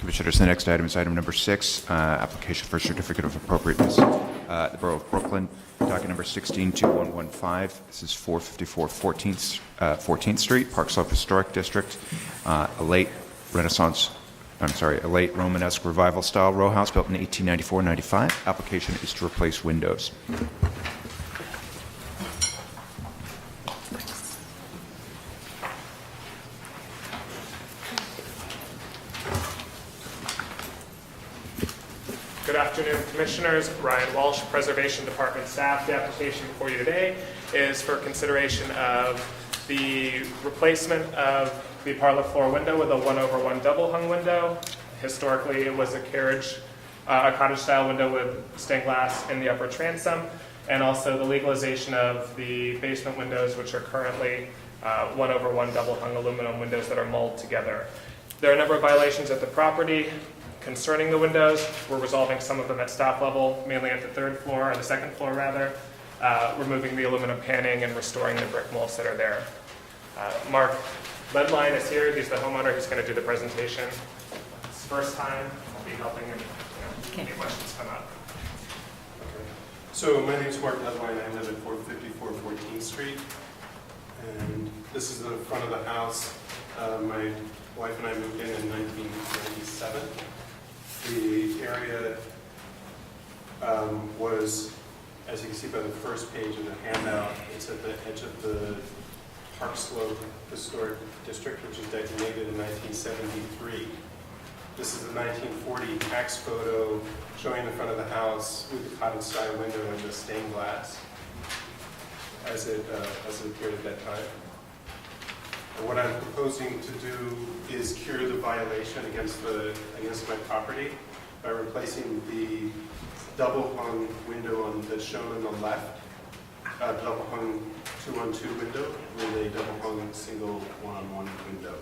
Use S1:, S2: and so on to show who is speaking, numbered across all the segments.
S1: Commissioners, the next item is item number 6, application for certificate of appropriateness. The Borough of Brooklyn, docket number 162115. This is 454 14th Street, Park Slope Historic District. A late Romanesque revival style row house built in 1894-95. Application is to replace windows.
S2: Good afternoon, Commissioners. Ryan Walsh, Preservation Department staff. The application before you today is for consideration of the replacement of the parlor floor window with a 1/1 double hung window. Historically, it was a cottage-style window with stained glass in the upper transom, and also the legalization of the basement windows, which are currently 1/1 double hung aluminum windows that are molded together. There are a number of violations at the property concerning the windows. We're resolving some of them at staff level, mainly at the second floor rather, removing the aluminum panning and restoring the brick molds that are there. Mark Ledline is here. He's the homeowner. He's going to do the presentation. It's his first time. I'll be helping him. Any questions come up.
S3: Okay. So my name is Mark Ledline. I live at 454 14th Street. And this is the front of the house. My wife and I moved in 1997. The area was, as you can see by the first page of the handout, it's at the edge of the Park Slope Historic District, which was designated in 1973. This is a 1940 tax photo showing the front of the house with the cottage-style window and the stained glass as it appeared at that time. And what I'm proposing to do is cure the violation against my property by replacing the double hung window that's shown on the left, double hung 2-on-2 window with a double hung single 1-on-1 window.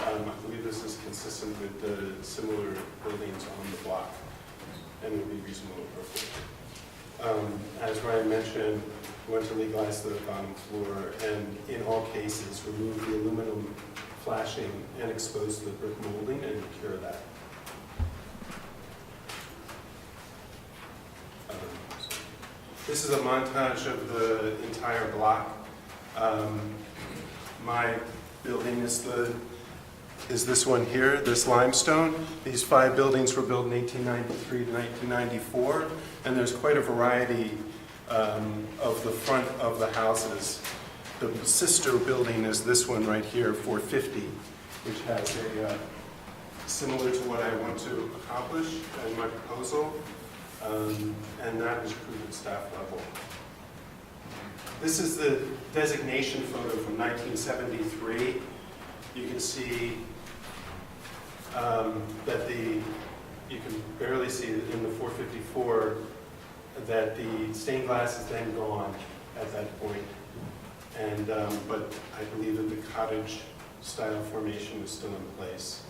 S3: I believe this is consistent with the similar buildings on the block and would be reasonably appropriate. As Ryan mentioned, we want to legalize the bottom floor and in all cases remove the aluminum flashing and expose the brick molding and cure that. This is a montage of the entire block. My building is this one here, this limestone. These 5 buildings were built in 1893 to 1994, and there's quite a variety of the front of the houses. The sister building is this one right here, 450, which has a similar to what I want to accomplish in my proposal, and that was approved at staff level. This is the designation photo from 1973. You can see you can barely see in the 454 that the stained glass is then gone at that point. And, but I believe that the cottage style formation is still in place.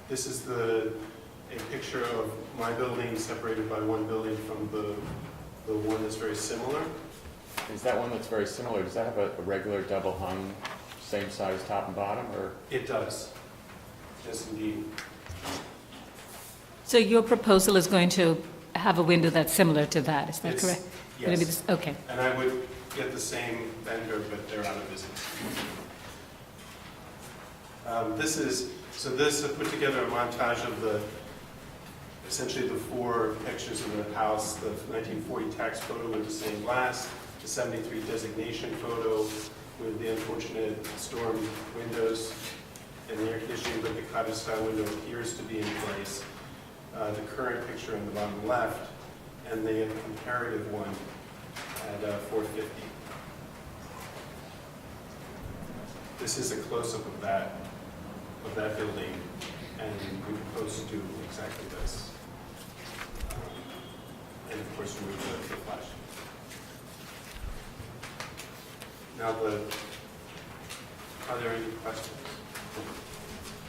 S3: This is a picture of my building separated by one building from the one that's very similar.
S4: Is that one that's very similar? Does that have a regular double hung, same size top and bottom, or?
S3: It does. Yes, indeed.
S5: So your proposal is going to have a window that's similar to that, is that correct?
S3: Yes.
S5: Okay.
S3: And I would get the same vendor, but they're out of business. This put together a montage of essentially the 4 pictures of the house, the 1940 tax photo with the stained glass, the 73 designation photo with the unfortunate storm windows and the air conditioning, but the cottage style window appears to be in place. The current picture on the bottom left, and the comparative one at 450. This is a close-up of that building, and we propose to do exactly this. And of course, remove the flash. Now, are there any questions?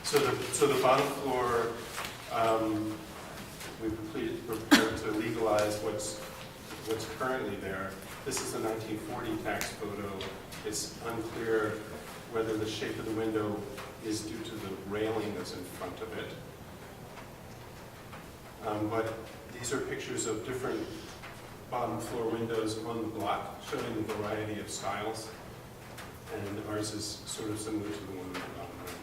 S3: So the bottom floor, we're prepared to legalize what's currently there. This is a 1940 tax photo. It's unclear whether the shape of the window is due to the railing that's in front of it. But these are pictures of different bottom floor windows on the block, showing the variety of styles. And ours is sort of similar to the one on the bottom right.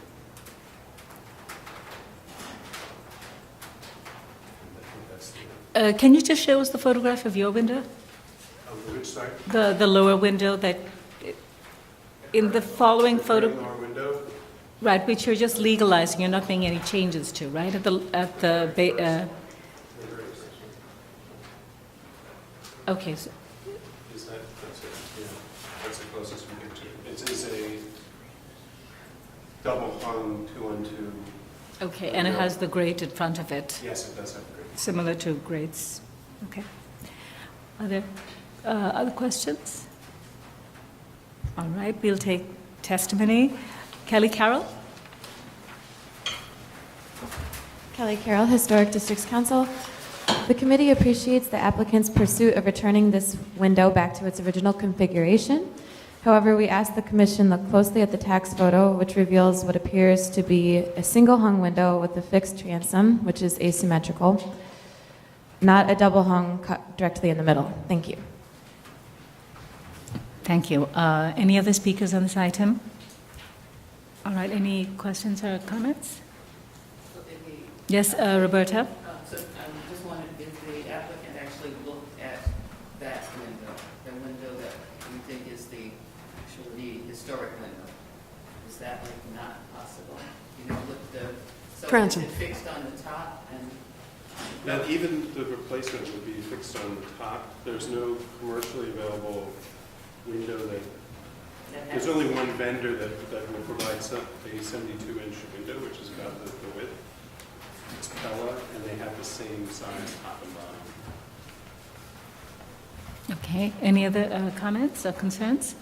S3: And I think that's the,
S5: Can you just show us the photograph of your window?
S3: of which side?
S5: The lower window that, in the following photo,
S3: Lower window.
S5: right, which you're just legalizing, you're not making any changes to, right? Okay, so,
S3: Is that, that's it, yeah, that's the closest we get to. It is a double hung 2-on-2.
S5: okay, and it has the grate in front of it,
S3: Yes, it does have great.
S5: similar to grates. Okay. Are there other questions? All right, we'll take testimony. Kelly Carroll?
S6: Kelly Carroll, Historic Districts Council. The committee appreciates the applicant's pursuit of returning this window back to its original configuration. However, we ask the commission look closely at the tax photo, which reveals what appears to be a single hung window with a fixed transom, which is asymmetrical, not a double hung cut directly in the middle. Thank you.
S5: Thank you. Any other speakers on this item? All right, any questions or comments? Yes, Roberta?
S7: So I just wondered if the applicant actually looked at that window, the window that we think is the historic window. Is that like not possible? You know, with the, so is it fixed on the top and?
S3: Now, even the replacement would be fixed on the top. There's no commercially available window that, there's only one vendor that will provide a 72-inch window, which is about the width. It's Pella, and they have the same size top and bottom.
S5: Okay, any other comments or concerns?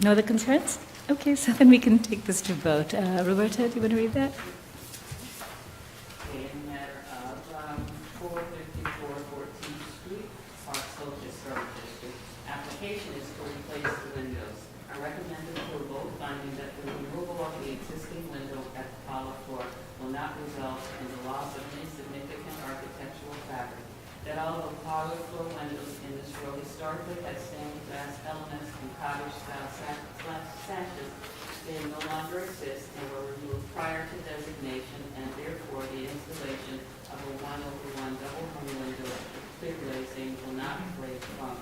S5: No other concerns? Okay, so then we can take this to vote. Roberta, do you want to read that?
S7: In matter of 454 14th Street, Park Slope Historic District, application is to replace the windows. I recommend approval, finding that the removal of the existing window at the Apollo floor will not result in the loss of any significant architectural fabric. That all of the Apollo floor windows in this row historically had stained glass elements and cottage-style sashes, they no longer exist and were removed prior to designation, and therefore the installation of a 1/1 double hung window with clear glazing will not break from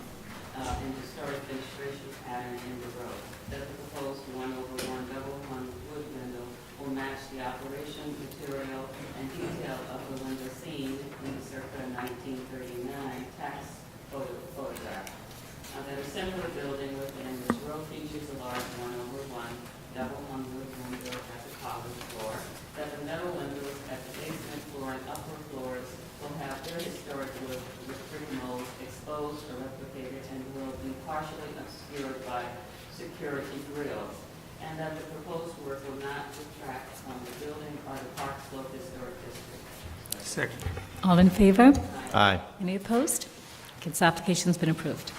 S7: an historic fenestration pattern in the row. That the proposed 1/1 double hung wood window will match the operation, material, and detail of the window seen in the circa 1939 tax photograph. That a similar building within this row features a large 1/1 double hung wood window at the college floor. That the metal windows at the basement floor and upper floors will have their historic wood with brick molds exposed or replicated and will be partially obscured by security grills. And that the proposed work will not detract from the building or the Park Slope Historic District.
S2: Second.
S5: All in favor?
S1: Aye.
S5: Any opposed? Okay, this application's been approved.